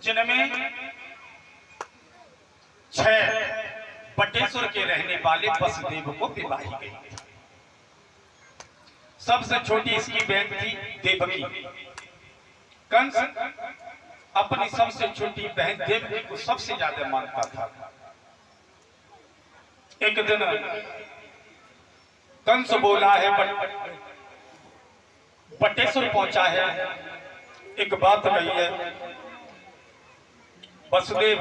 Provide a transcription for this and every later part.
जिनमें 6 बटेश्वर के रहने वाले वसुदेव को विवाही गई थी। सबसे छोटी इसकी बहन थी देवकी। कंस अपनी सबसे छोटी बहन देवकी को सबसे ज्यादा मानता था। एक दिन कंस बोला है बटेश्वर पहुंचा है, एक बात कही है, वसुदेव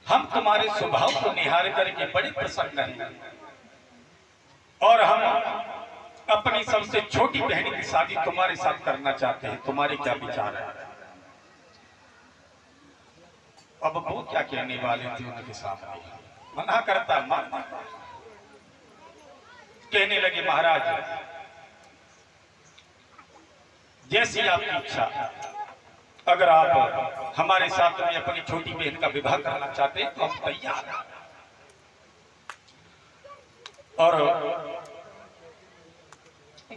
हम तुम्हारे स्वभाव को निहार करके बड़े प्रसन्न हैं और हम अपनी सबसे छोटी बहन की शादी तुम्हारे साथ करना चाहते हैं, तुम्हारे क्या विचार है? अब वो क्या कहने वाले थे उनके सामने, मना करता मानता। कहने लगे महाराज जैसी आपकी इच्छा, अगर आप हमारे साथ में अपनी छोटी बहन का विवाह करना चाहते हैं तो हम तैयार हैं। और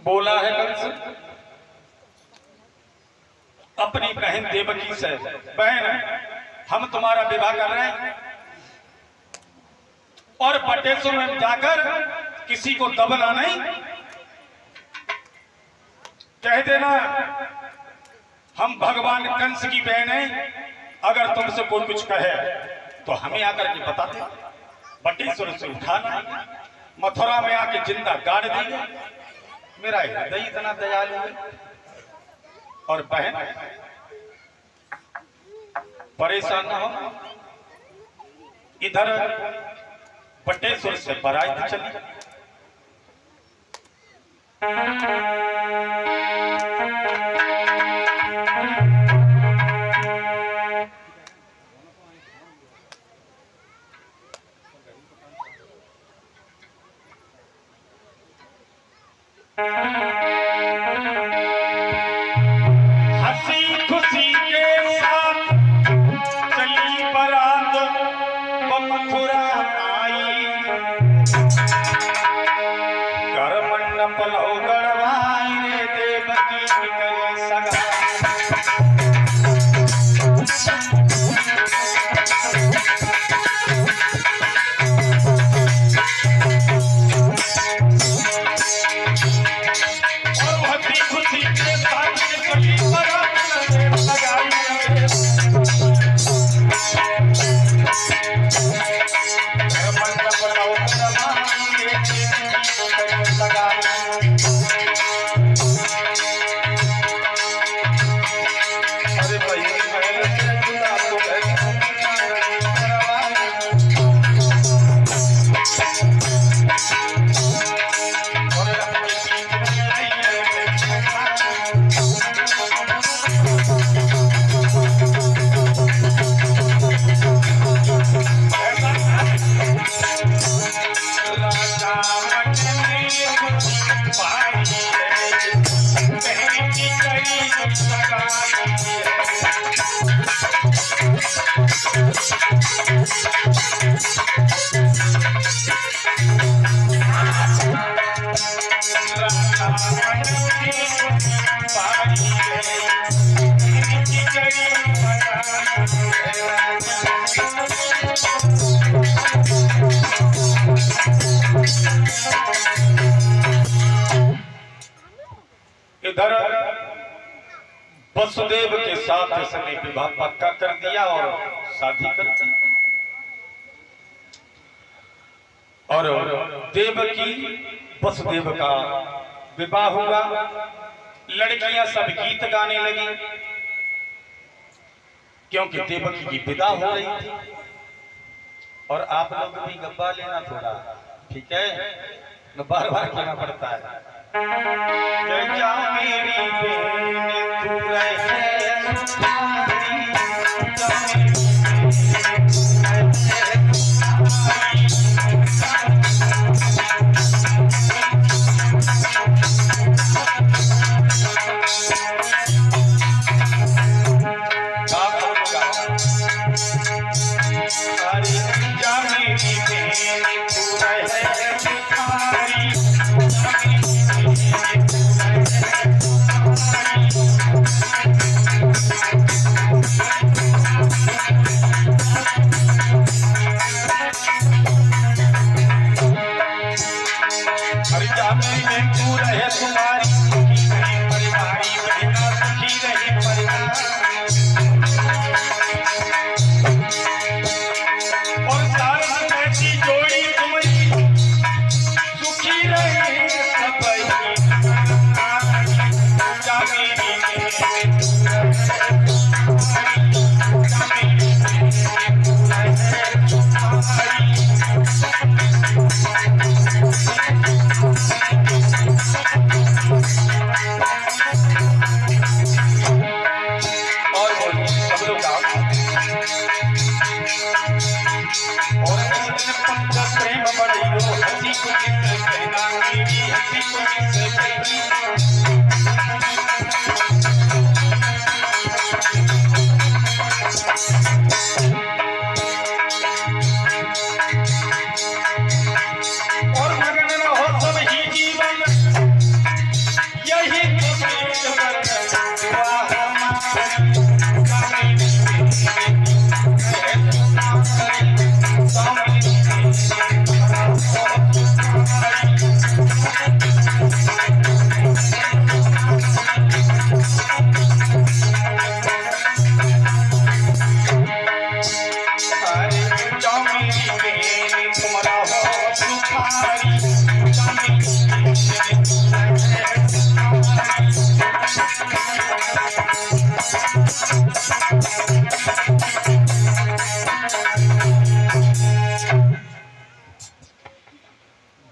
बोला है कंस अपनी बहन देवकी से, बहन हम तुम्हारा विवाह कर रहे हैं और बटेश्वर में जाकर किसी को दबना नहीं, कह देना हम भगवान कंस की बहन हैं, अगर तुमसे कोई कुछ कहे तो हमें आकर के बता दे, बटेश्वर से उठाना, मथुरा में आके जिंदा गाड़ देंगे। मेरा हृदय इतना दयालु है। और बहन परेशान न हो, इधर बटेश्वर से बारात चली। हंसी खुशी के साथ चली बारात मथुरा आई, घर मंडप लो गड़वाई रे देवकी करे सगा। इधर वसुदेव के साथ इसने विवाह पक्का कर दिया और शादी कर दी। और देवकी वसुदेव का विवाह हुआ। लड़कियां सब गीत गाने लगी क्योंकि देवकी की विदा हो रही थी। और आप लोग भी गप्पा लेना थोड़ा, ठीक है, बार बार कहना पड़ता है। क्या मेरी बहन तू रहे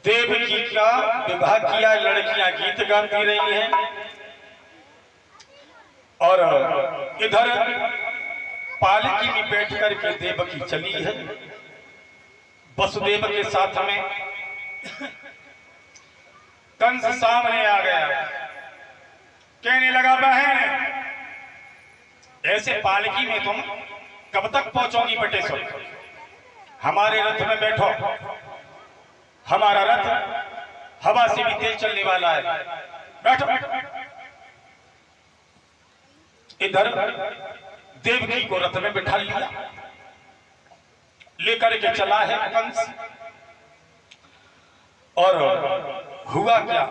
देवकी का विवाह किया, लड़कियां गीत गाती रही हैं और इधर पालकी में बैठ करके देवकी चली है वसुदेव के साथ में। कंस सामने आ गया, कहने लगा बहन ऐसे पालकी में तुम कब तक पहुंचोगी बटेश्वर? हमारे रथ में बैठो, हमारा रथ हवा से भी तेज चलने वाला है, बैठो। इधर देवकी को रथ में बिठा लिया, लेकर के चला है कंस। और हुआ क्या,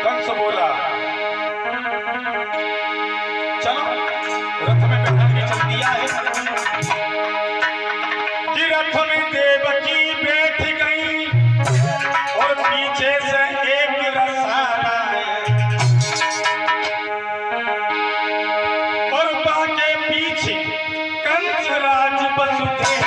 कंस बोला चलो रथ में बैठा के चल दिया है कि रथ में देवकी बैठ गई और पीछे से एक रसाला और बाके पीछे कंस राज वसुदेव।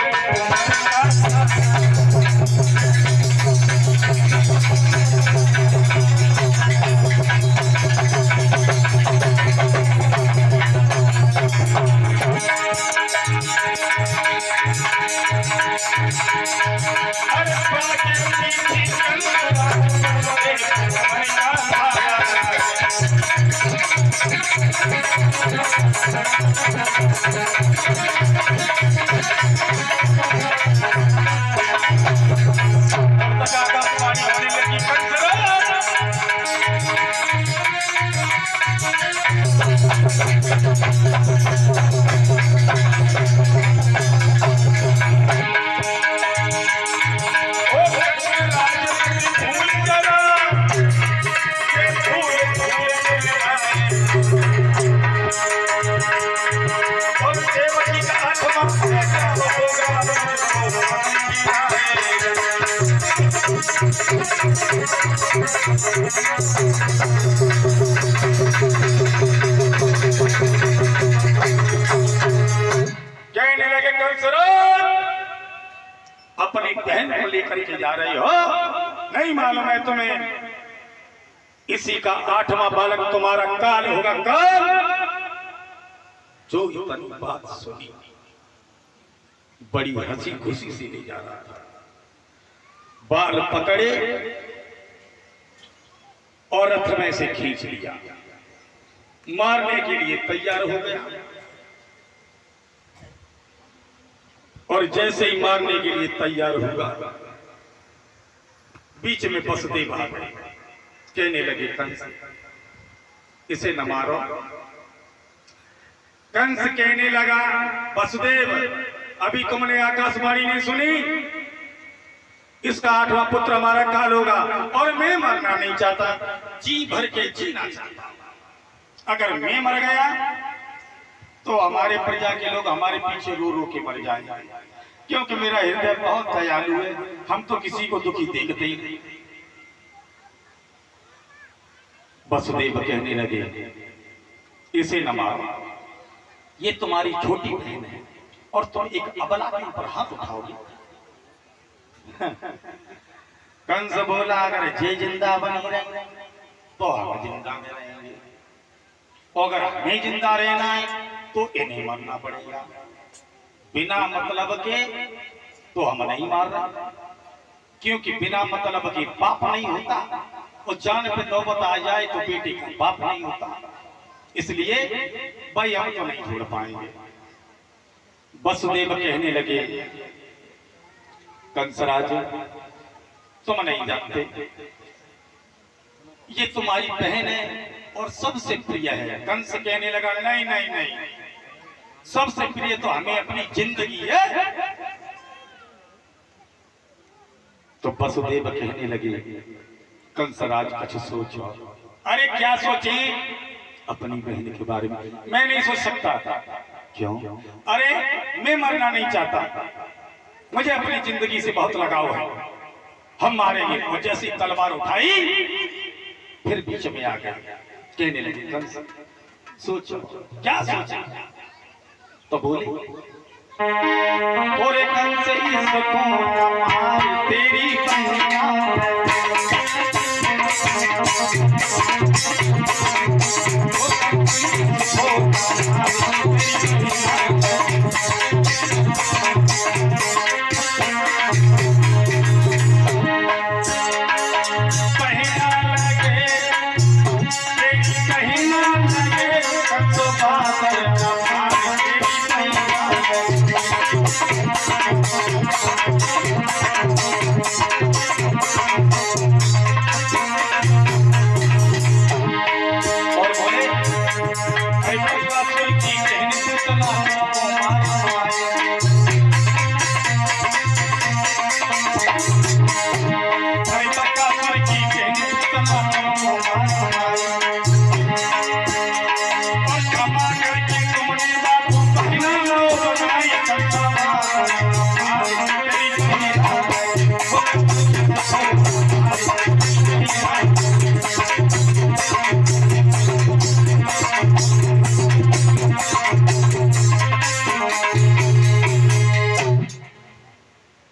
कहने लगे कंसराज अपनी बहन को लेकर के जा रही हो, नहीं मालूम है तुम्हें इसी का 8वां बालक तुम्हारा काल होगा। काल जो इतनी बात सुनी बड़ी हंसी खुशी से ले जा रहा था, बाल पकड़े और रथ में से खींच लिया, मारने के लिए तैयार हो गया। और जैसे ही मारने के लिए तैयार हुआ बीच में वसुदेव आ गए, कहने लगे कंस इसे न मारो। कंस कहने लगा वसुदेव अभी तुमने आकाशवाणी नहीं सुनी, इसका 8वां पुत्र हमारा काल होगा और मैं मरना नहीं चाहता, जी भर के जीना चाहता। अगर मैं मर गया तो हमारे प्रजा के लोग हमारे पीछे रो रो के मर जाएंगे, क्योंकि मेरा हृदय बहुत दयालु है, हम तो किसी को दुखी देखते ही नहीं। वसुदेव कहने लगे इसे न मारो, ये तुम्हारी छोटी बहन है और तुम एक अबला के ऊपर हाथ उठाओगे। कंस बोला अगर जे जिंदा बनी रहे तो हम जिंदा में रहेंगे, अगर हमें जिंदा रहना है तो इन्हें मरना पड़ेगा। बिना मतलब के तो हम नहीं मार रहे, क्योंकि बिना मतलब के बाप नहीं होता, और जान पे नौबत आ जाए तो बेटे का बाप नहीं होता। इसलिए भाई हम तो नहीं छोड़ पाएंगे। वसुदेव कहने लगे, कंसराज तुम नहीं जानते, ये तुम्हारी बहन है और सबसे प्रिय है। कंस कहने लगा, नहीं नहीं नहीं, सबसे प्रिय तो हमें अपनी जिंदगी है। तो वसुदेव कहने लगे, कंसराज कुछ सोचो। अरे क्या सोचे? अपनी बहन के बारे में मैं नहीं सोच सकता। क्यों? अरे मैं मरना नहीं चाहता, मुझे अपनी जिंदगी से बहुत लगाव है। हम मारेंगे। और जैसी तलवार उठाई फिर बीच में आ गया। कहने लगे, कंस सोचो। क्या सोचा? तो बोले, पूरे कंस इसको मार तेरी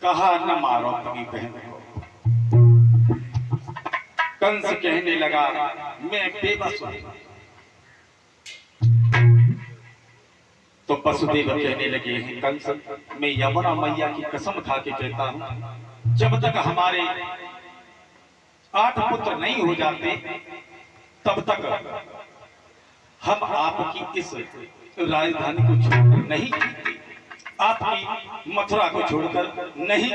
कहा, न मारो अपनी बहन को। कंस कहने लगा, मैं बेबस हूं। तो वसुदेव कहने लगे, कंस मैं यमुना मैया की कसम खा के कहता हूं, जब तक हमारे 8 पुत्र नहीं हो जाते तब तक हम आपकी इस राजधानी को छोड़कर नहीं, आपकी मथुरा को छोड़कर नहीं।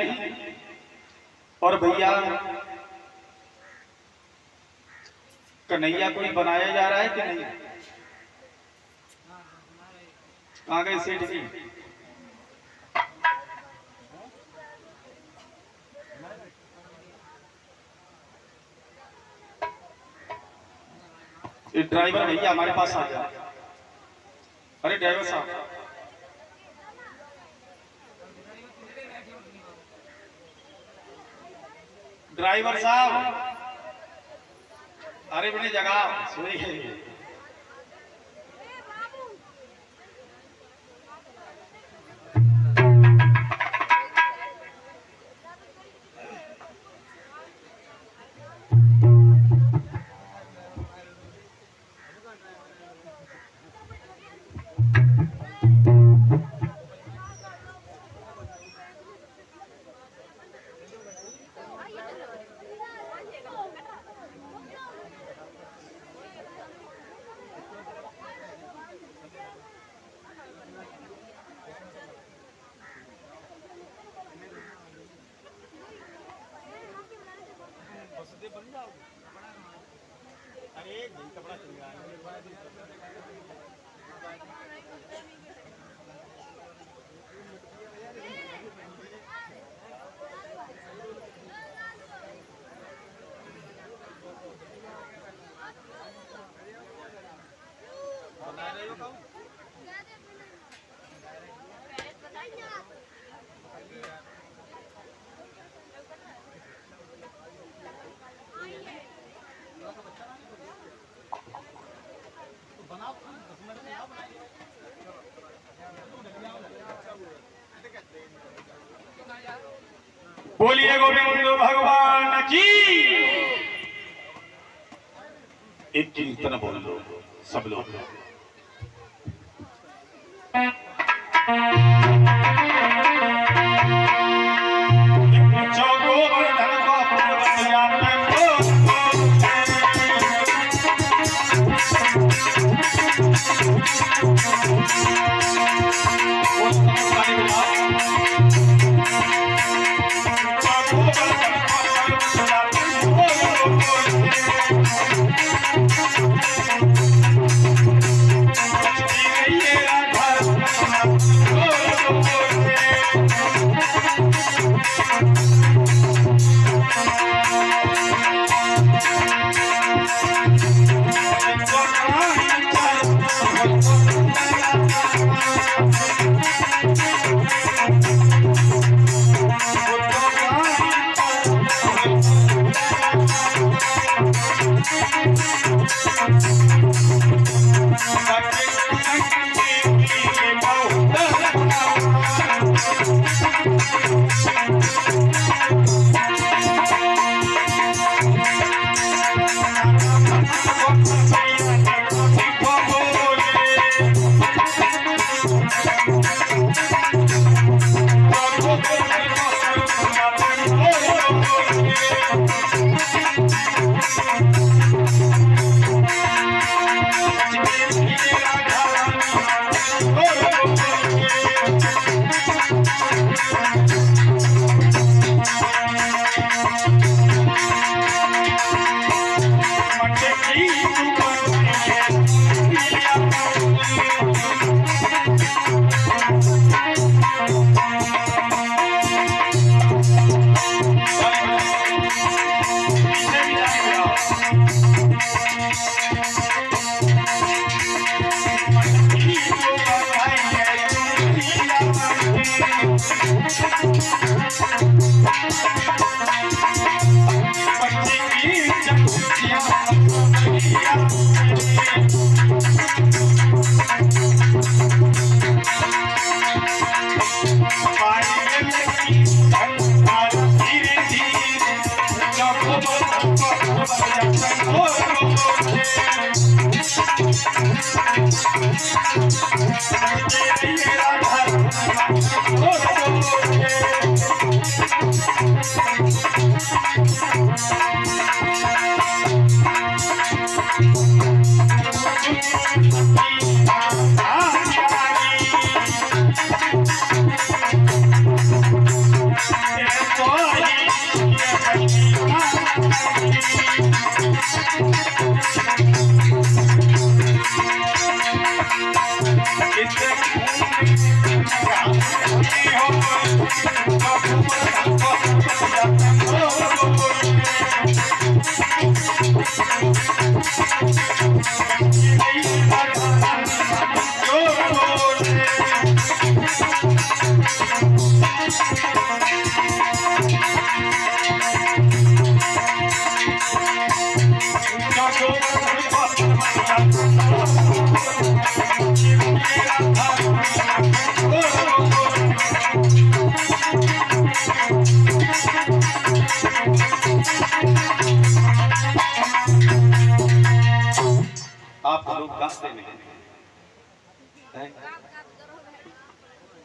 और भैया कन्हैया कोई बनाया जा रहा है कि नहीं? कहां गए सेठ जी? ये ड्राइवर भैया हमारे पास आ जाए। अरे ड्राइवर साहब, ड्राइवर साहब, अरे बड़ी जगह सोई है। अरे कपड़ा चल रहा है। बना रहे हो काम? बोलिए गोविंद भगवान की। एक कीर्तन बोल लो सब लोग।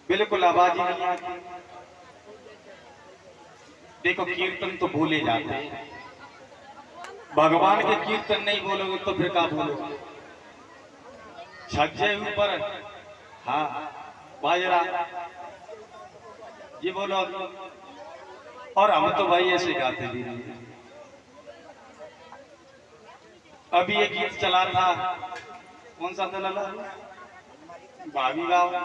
बिल्कुल आवाज ही नहीं आती। देखो कीर्तन तो भूले जाते हैं, भगवान के कीर्तन नहीं बोलोगे तो फिर क्या बोलोगे? छज्जे ऊपर हाँ बाजरा ये बोलो। और हम तो भाई ऐसे गाते भी नहीं। अभी ये गीत चला था, कौन सा था लाला? भाभी गाँव।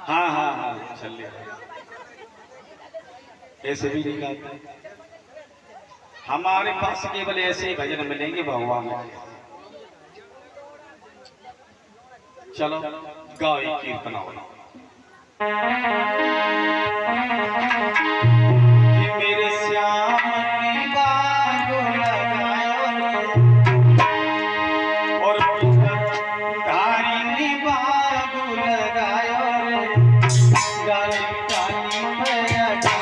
हाँ हाँ हाँ चल ऐसे भी नहीं गाते। हमारे पास केवल ऐसे ही भजन मिलेंगे भगवान। चलो गाओ एक कीर्तन। मेरे श्याम की बागो लगायो और धारी की बागो लगायो गाली काली भया मेरे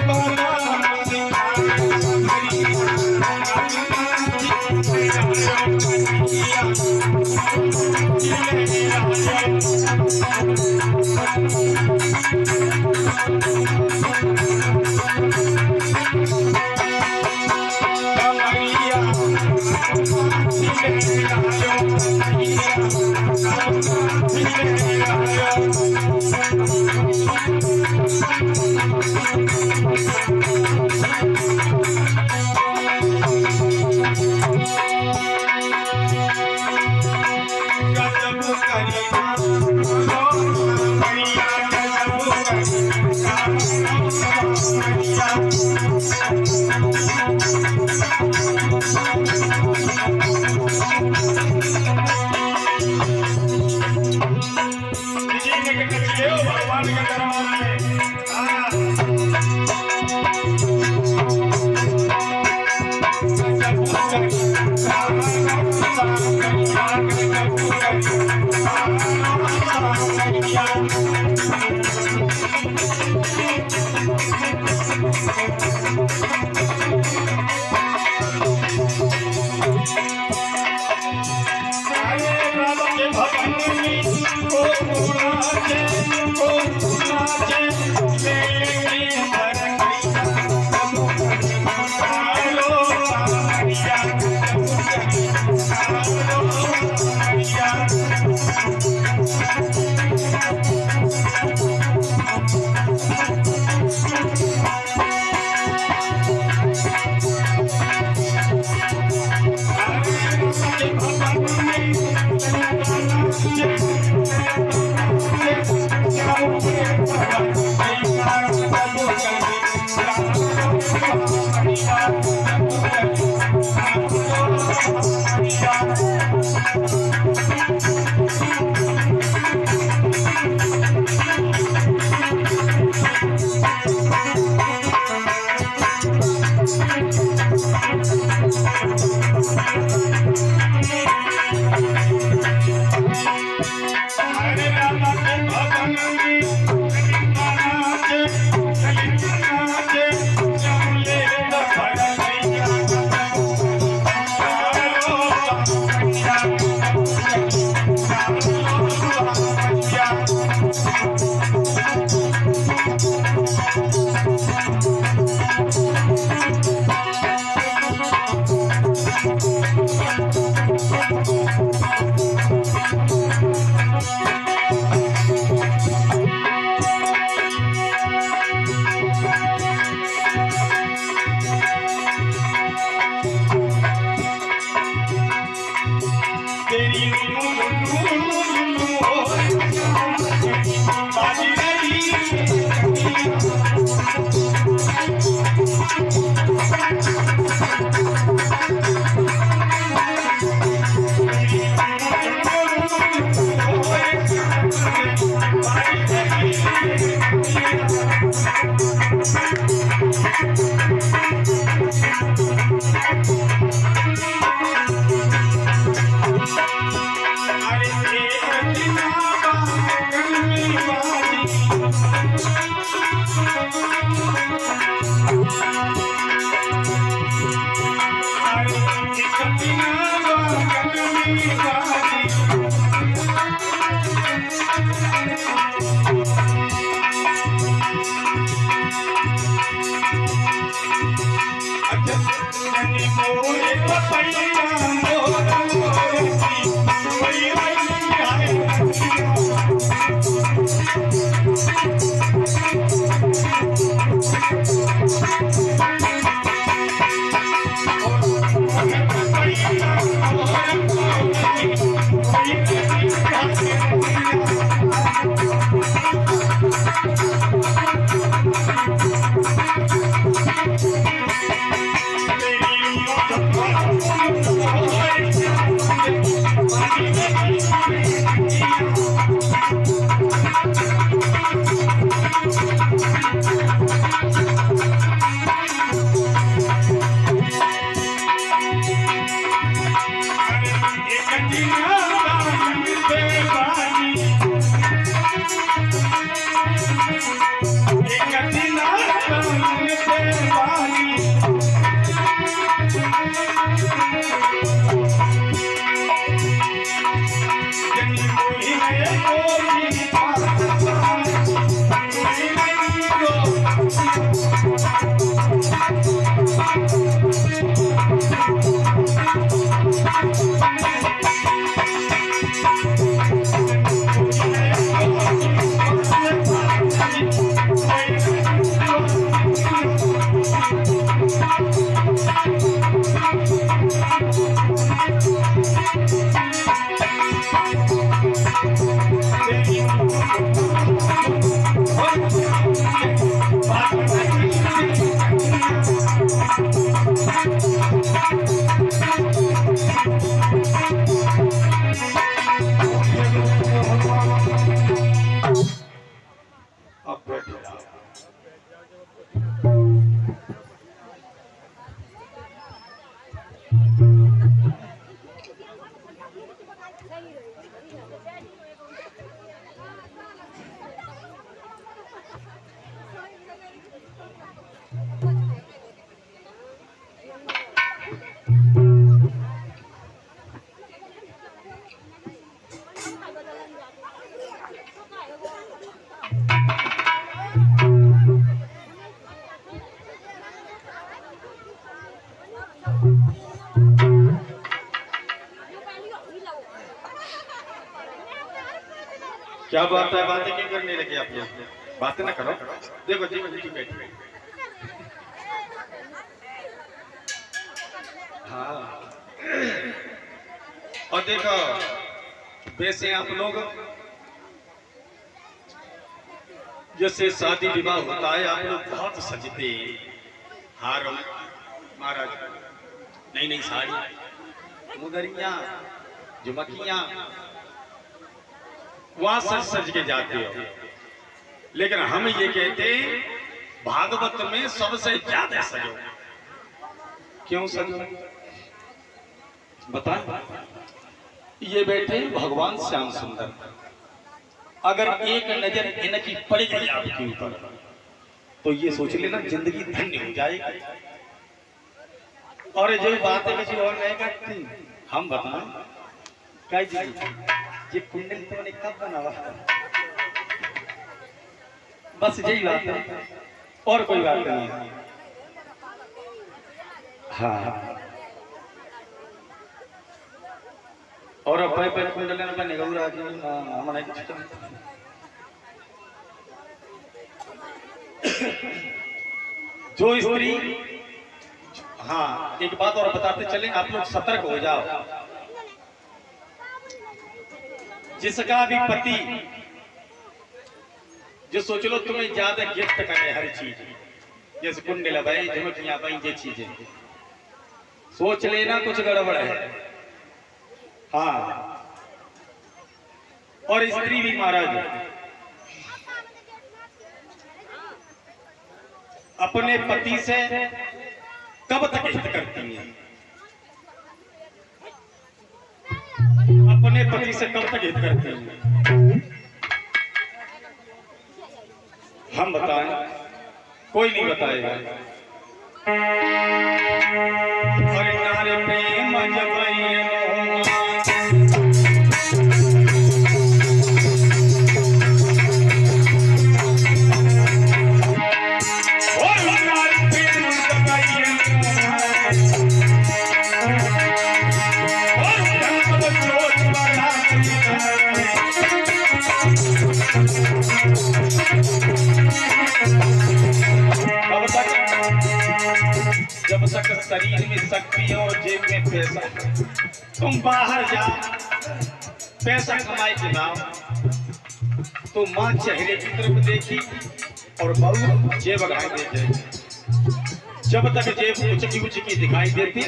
Bye. क्या बात है, बातें क्यों करने लगे आप लोग? बातें ना करो। देखो देखो जी बैठे। हाँ, और देखो वैसे आप लोग जैसे शादी विवाह होता है आप लोग बहुत सजते, हार महाराज नई नई साड़ी मुदरियां, झुमकियां वहां सज सज के जाते हो, लेकिन हम ये कहते भागवत में सबसे ज्यादा सजो। क्यों सजो बता? ये बैठे भगवान श्याम सुंदर, अगर एक नजर इनकी पड़ गई आपके ऊपर तो ये सोच लेना जिंदगी धन्य हो जाएगी। और जो बातें किसी और नहीं करती, हम बताएं क्या जी ये कुंडली तुमने कब बनावा? बस यही बात है और कोई बात नहीं है। हाँ और अब पे कुंडली में निगल रहा कि हमने जो स्त्री, हाँ एक बात और बताते चलें, आप लोग सतर्क हो जाओ। जिसका भी पति जो सोच लो तुम्हें ज्यादा गिफ्ट करे हर चीज, जैसे कुंडल भाई झुमकियां भाई ये चीजें, सोच लेना कुछ गड़बड़ है। हाँ और स्त्री भी महाराज अपने पति से कब तक हित करती है? अपने पति से कब तक हित करती है? हम बताएं? कोई नहीं बताएगा। अरे नारे प्रेम जब जब तक शरीर में शक्ति और जेब में पैसा, तुम बाहर जाओ पैसा कमाए के लाओ तो माँ चेहरे की तरफ देखी और बहू जेब लगाए देते। जब तक जेब उचकी उचकी दिखाई देती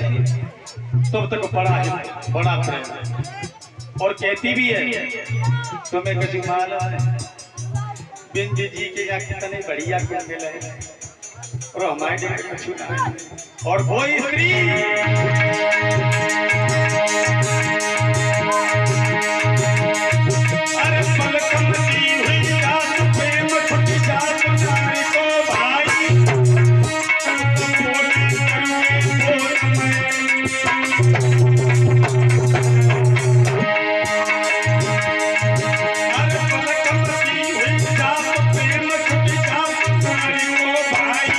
तब तक बड़ा प्रेम। और कहती भी है तुम्हें कभी मालूम है बिंदी जी के यहाँ कितने बढ़िया कुंडल है और हमारे कुछ और वो स्त्री अरे पलकम की हुई रात प्रेम छुट जात नारी को भाई अरे पलकम की हुई रात प्रेम छुट जात नारी को भाई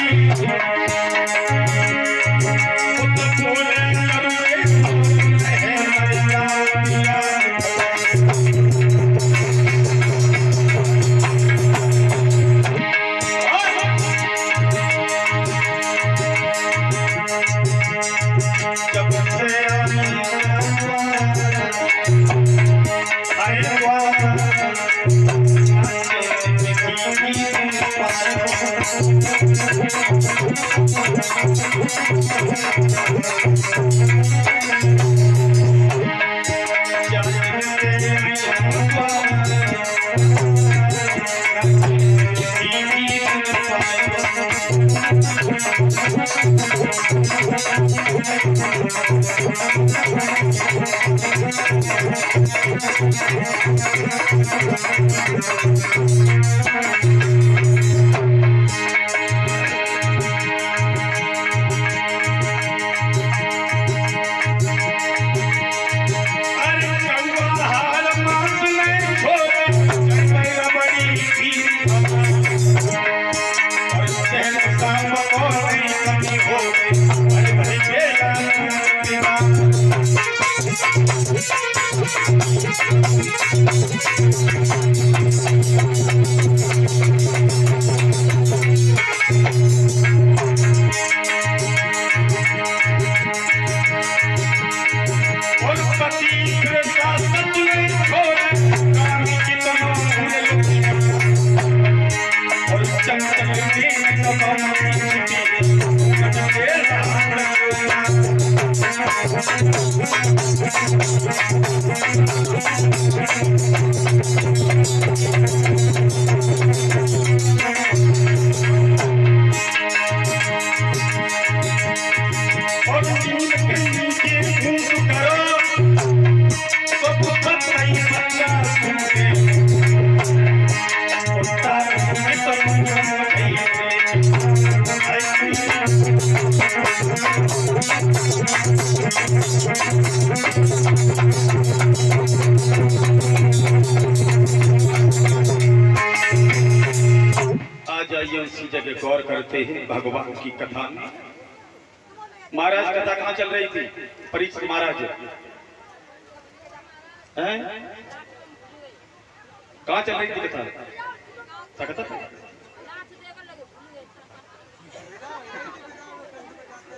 जाइए उसी जगह गौर करते हैं भगवान की कथा में। महाराज कथा कहाँ चल रही थी? परीक्षित महाराज कहाँ चल रही थी कथा?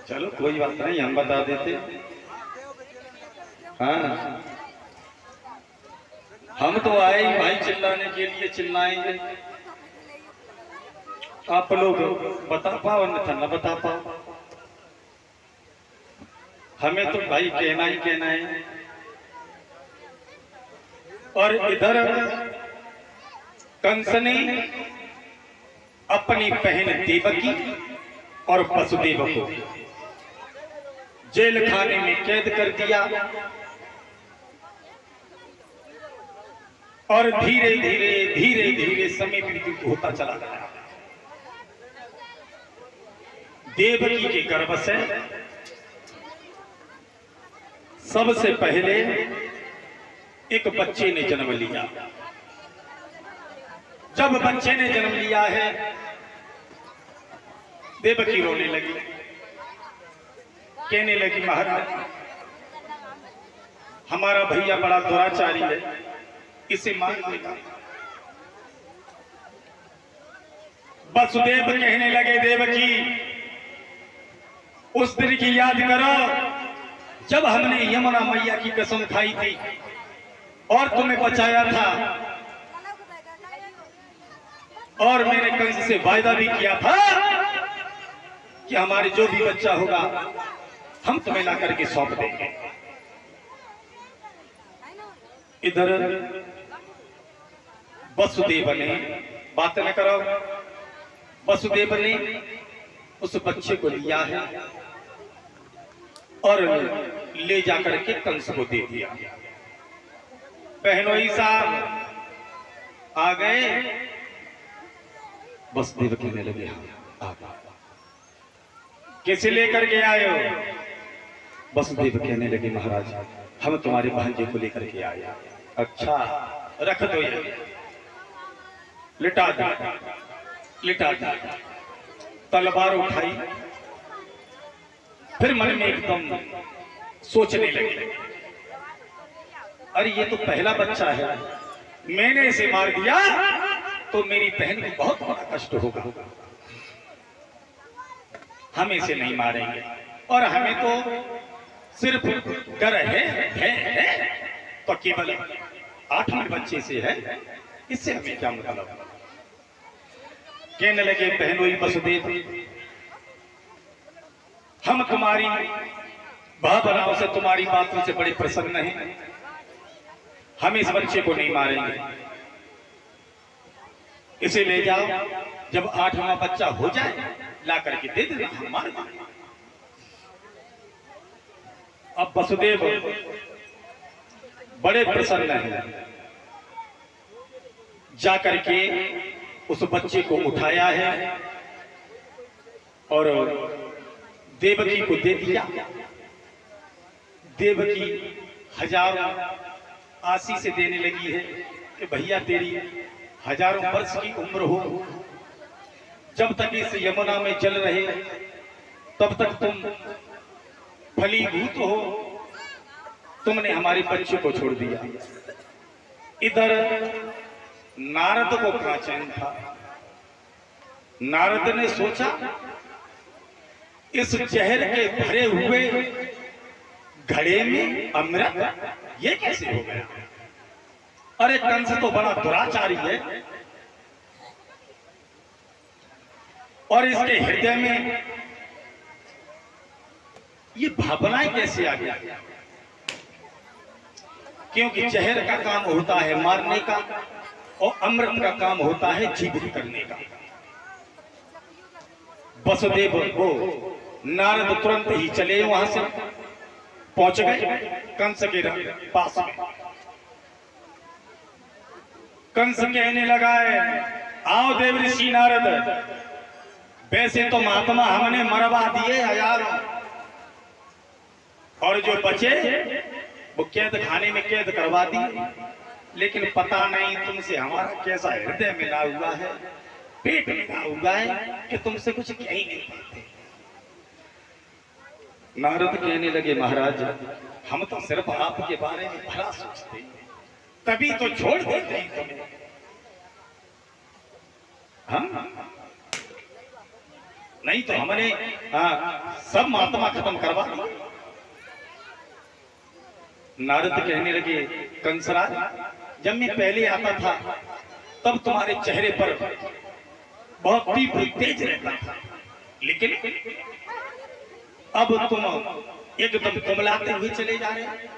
चलो कोई बात नहीं, हम बता देते। हाँ, हम तो आए भाई चिल्लाने के लिए, चिल्लाएंगे। आप लोग बता पाओ अन्यथा न बता पाओ, हमें तो भाई कहना ही कहना है। और इधर कंस ने अपनी बहन देवकी और वसुदेव को जेल खाने में कैद कर दिया और धीरे धीरे समय व्यतीत होता चला गया। देवकी के गर्भ से सबसे पहले एक बच्चे ने जन्म लिया। जब बच्चे ने जन्म लिया है, देवकी रोने लगी, कहने लगी महाराज हमारा भैया बड़ा दुराचारी है, इसे मार देगा। वसुदेव कहने लगे देवकी उस दिन की याद करो जब हमने यमुना मैया की कसम खाई थी और तुम्हें बचाया था, और मैंने कंस से वायदा भी किया था कि हमारे जो भी बच्चा होगा हम तुम्हें ला करके सौंप देंगे। इधर वसुदेव ने बात न करो, वसुदेव ने उस बच्चे को लिया है और ले जाकर के कंस को दे दिया। बहनोई साहब आ गए। वसुदेव कहने लगे कैसे लेकर के आए हो? वसुदेव कहने लगे महाराज हम तुम्हारे भांजे को लेकर के आए। अच्छा रख दो, ये लिटा दो। तलवार उठाई, फिर मन में एकदम सोचने लगे अरे ये तो पहला बच्चा है, मैंने इसे मार दिया तो मेरी बहन को बहुत बड़ा कष्ट होगा। हम इसे नहीं मारेंगे और हमें तो सिर्फ डर है तो केवल 8 बच्चे से है, इससे हमें क्या मतलब। कहने लगे बहनोई वसुदेव हम तुम्हारी भावनाओं से, तुम्हारी बातों से बड़े प्रसन्न हैं, हम इस बच्चे को नहीं मारेंगे, इसे ले जाओ, जब 8वां बच्चा हो जाए ला करके दे देना, हम मार देंगे। अब वसुदेव बड़े प्रसन्न हैं, जाकर के उस बच्चे को उठाया है और देवकी को दे दिया। देवकी हजारों आशीष देने लगी है कि भैया तेरी हजारों वर्ष की उम्र हो, जब तक इस यमुना में चल रहे तब तक तुम फलीभूत हो, तुमने हमारे बच्चे को छोड़ दिया। इधर नारद को क्या चैन था? नारद ने सोचा इस जहर के भरे हुए घड़े में अमृत ये कैसे हो गया? अरे कंस तो बड़ा दुराचारी है और इसके हृदय में ये भावनाएं कैसे आ गया? क्योंकि जहर का काम होता है मारने का और अमृत का काम होता है जीवित करने का। वसुदेव वो नारद तुरंत ही चले वहां से पहुंच गए कंस के पास में। कंस कहने लगा है, आओ देव ऋषि नारद, वैसे तो महात्मा हमने मरवा दिए हजारों, और जो बचे वो कैद खाने में कैद करवा दिए, लेकिन पता नहीं तुमसे हमारा कैसा हृदय मिला हुआ है, पेट मिला हुआ है कि तुमसे कुछ कह ही नहीं पाते। नारद कहने लगे, महाराज हम तो सिर्फ आपके बारे में भला सोचते हैं, तभी तो छोड़ देते हैं तुम्हें। हाँ, नहीं तो हमने सब महात्मा खत्म करवा दिया। नारद कहने लगे, कंसराज जब मैं पहले आता था तब तुम्हारे चेहरे पर बहुत तीव्र तेज रहता था, लेकिन अब तुम एकदम कुमलाते हुए चले जा रहे हैं।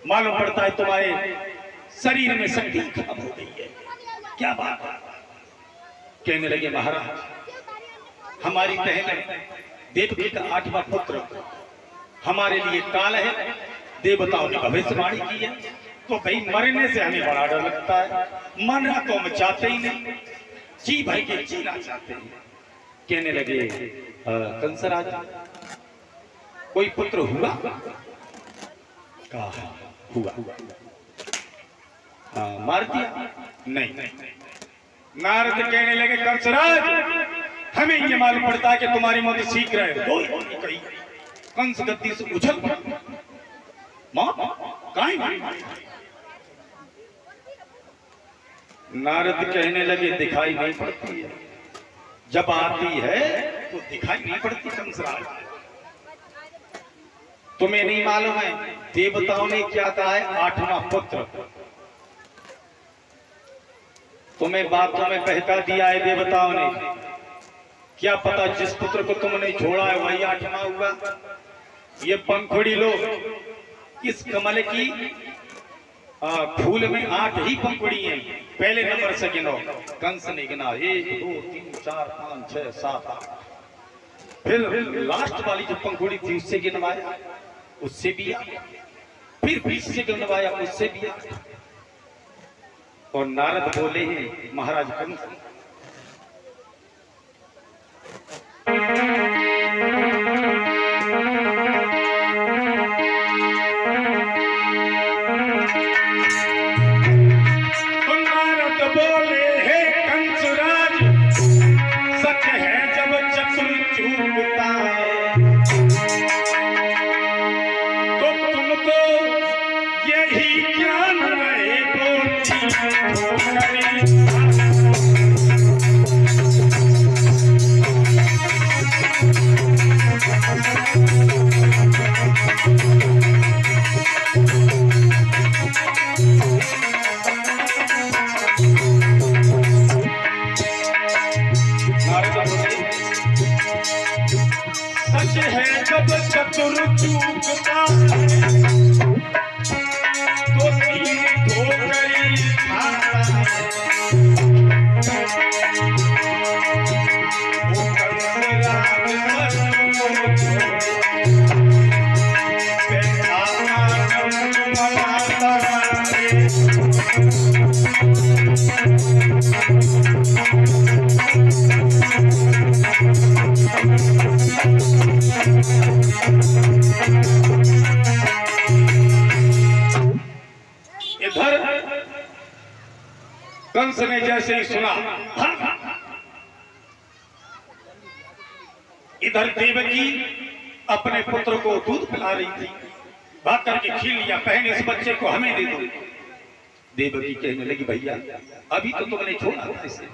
मालूम पड़ता है तुम्हारे शरीर में शक्ति खत्म हो गई है। क्या बात है? कहने लगे, महाराज हमारी बहन देवकी का 8वां पुत्र हमारे लिए काल है, देवताओं ने भविष्यवाणी की है, तो भाई मरने से हमें बड़ा डर लगता है, मरना तो हम चाहते ही नहीं, जी भाई के जीना चाहते हैं। कहने लगे, कंसराज कोई पुत्र हुआ? कहा हुआ। मार दिया? नहीं। नारद कहने लगे, कंसराज हमें ये मालूम पड़ता है कि तुम्हारी मौत शीघ्र है। कही कंस गद्दी से उछल पड़ा, नारद कहने लगे, दिखाई नहीं पड़ती है, जब आती है तो दिखाई नहीं पड़ती। कंसराज तुम्हें नहीं मालूम है देवताओं ने क्या कहा है? 8वां पुत्र। तुम्हें बातों में बहका दिया है देवताओं ने। क्या पता जिस पुत्र को तुमने छोड़ा है वही 8वां हुआ। ये पंखुड़ी लो, इस कमल की फूल में 8 ही पंखुड़ी हैं। पहले नंबर से गिनो। कंस ने गिना 1 2 3 4 5 6 7 8, फिर लास्ट वाली जो पंखुड़ी थी उससे गिनवाया, उससे भी 8, फिर 20 से गिनवाया, उससे भी 8। और नारद बोले हैं, महाराज कंस चतुर चूकता तो तीन ठोकरी खाता है। वो कंसराज इधर कंस ने जैसे ही सुना, इधर देवकी अपने पुत्र को दूध पिला रही थी, भाग करके खील लिया, बहन इस बच्चे को हमें दे दो। देवकी कहने लगी, भैया अभी तो तुमने छोड़ा था इसे।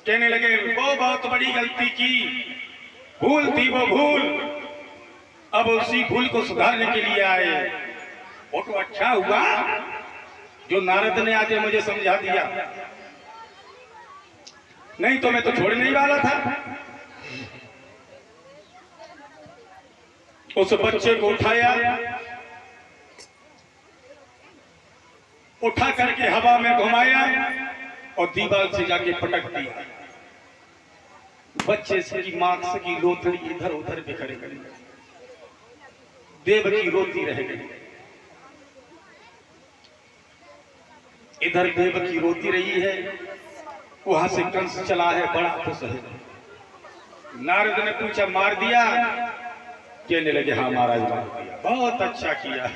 कहने लगे, वो बहुत बड़ी गलती की, भूल थी वो भूल, अब उसी भूल को सुधारने के लिए आए। वो तो अच्छा हुआ जो नारद ने आके मुझे समझा दिया, नहीं तो मैं तो छोड़ने ही वाला था। उस बच्चे को उठाया, उठा करके हवा में घुमाया और दीवार से जाके पटक दिया। बच्चे से की मांस की लोथड़ी इधर उधर बिखर गई। देवकी रोती रह गई। इधर देवकी रोती रही है, वहां से कंस चला है, बड़ा खुश है। नारद ने पूछा मार दिया? कहने लगे हाँ महाराज मार दिया, बहुत अच्छा किया।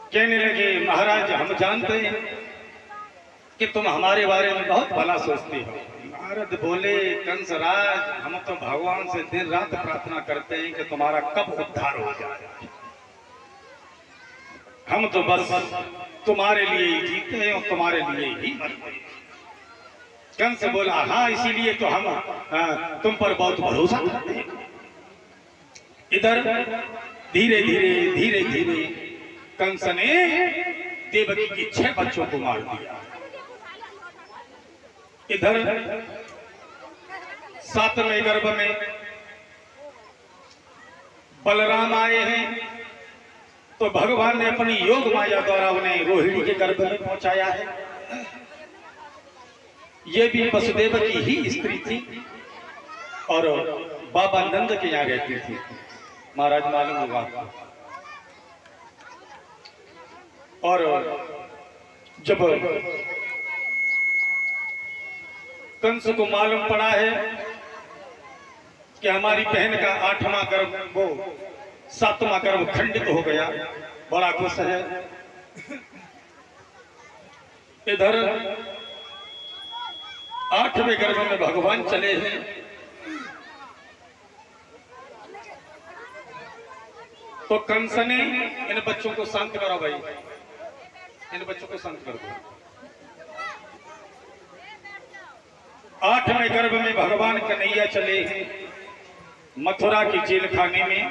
कहने लगे महाराज हम जानते हैं कि तुम हमारे बारे में बहुत भला सोचते हो। नारद बोले कंस राज, हम तो भगवान से दिन रात प्रार्थना करते हैं कि तुम्हारा कब उद्धार हो जाए। हम तो बस तुम्हारे लिए ही जीते हैं और तुम्हारे लिए ही मरते हैं। कंस बोला हाँ इसीलिए तो हम तुम पर बहुत भरोसा करते हैं। इधर धीरे धीरे कंस ने देवकी के 6 बच्चों को मार दिया। इधर 7वें गर्भ में बलराम आए हैं, तो भगवान ने अपनी योग माया द्वारा उन्हें रोहिणी के गर्भ में पहुंचाया है। ये भी वसुदेव की ही स्त्री थी और बाबा नंद के यहाँ रहती थी। महाराज मालूम होगा। और जब कंस को मालूम पड़ा है कि हमारी बहन का 8वां गर्भ, वो 7वां गर्भ खंडित हो गया, बड़ा खुश है। इधर 8वें गर्भ में भगवान चले हैं। तो कंस ने इन बच्चों को शांत करो भाई, इन बच्चों को शांत कर दो। 8वें गर्भ में भगवान कन्हैया चले हैं मथुरा की जेल खाने में।